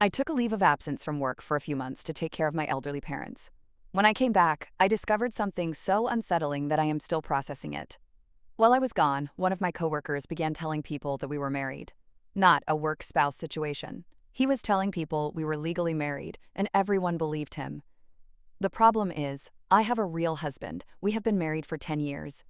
I took a leave of absence from work for a few months to take care of my elderly parents. When I came back, I discovered something so unsettling that I am still processing it. While I was gone, one of my coworkers began telling people that we were married. Not a work spouse situation. He was telling people we were legally married, and everyone believed him. The problem is, I have a real husband. We have been married for 10 years.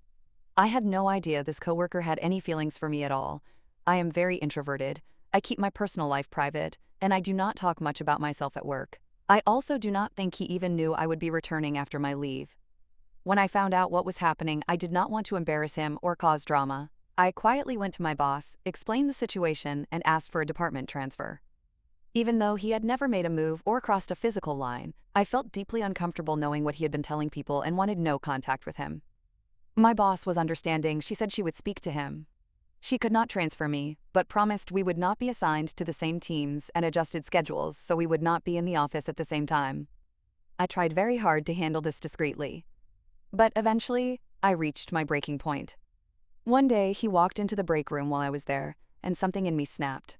I had no idea this coworker had any feelings for me at all. I am very introverted. I keep my personal life private, and I do not talk much about myself at work. I also do not think he even knew I would be returning after my leave. When I found out what was happening, I did not want to embarrass him or cause drama. I quietly went to my boss, explained the situation, and asked for a department transfer. Even though he had never made a move or crossed a physical line, I felt deeply uncomfortable knowing what he had been telling people and wanted no contact with him. My boss was understanding. She said she would speak to him. She could not transfer me, but promised we would not be assigned to the same teams and adjusted schedules so we would not be in the office at the same time. I tried very hard to handle this discreetly. But eventually, I reached my breaking point. One day, he walked into the break room while I was there, and something in me snapped.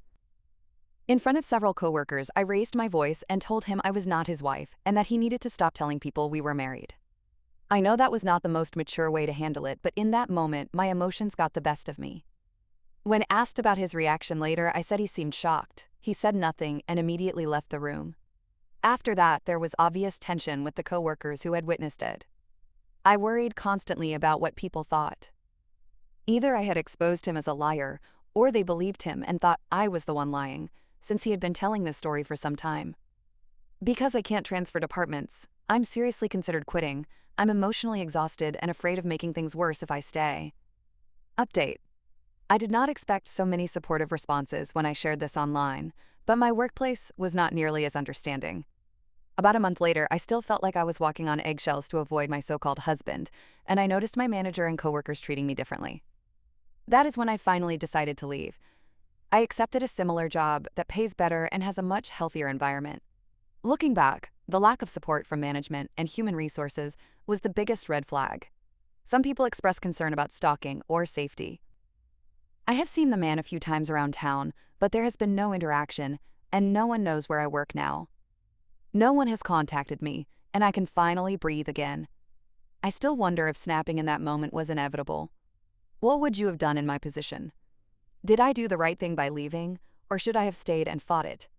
In front of several coworkers, I raised my voice and told him I was not his wife and that he needed to stop telling people we were married. I know that was not the most mature way to handle it, but in that moment, my emotions got the best of me. When asked about his reaction later, I said he seemed shocked. He said nothing and immediately left the room. After that, there was obvious tension with the coworkers who had witnessed it. I worried constantly about what people thought. Either I had exposed him as a liar, or they believed him and thought I was the one lying, since he had been telling this story for some time. Because I can't transfer departments, I'm seriously considered quitting. I'm emotionally exhausted and afraid of making things worse if I stay. Update. I did not expect so many supportive responses when I shared this online, but my workplace was not nearly as understanding. About a month later, I still felt like I was walking on eggshells to avoid my so-called husband, and I noticed my manager and coworkers treating me differently. That is when I finally decided to leave. I accepted a similar job that pays better and has a much healthier environment. Looking back, the lack of support from management and human resources was the biggest red flag. Some people express concern about stalking or safety. I have seen the man a few times around town, but there has been no interaction, and no one knows where I work now. No one has contacted me, and I can finally breathe again. I still wonder if snapping in that moment was inevitable. What would you have done in my position? Did I do the right thing by leaving, or should I have stayed and fought it?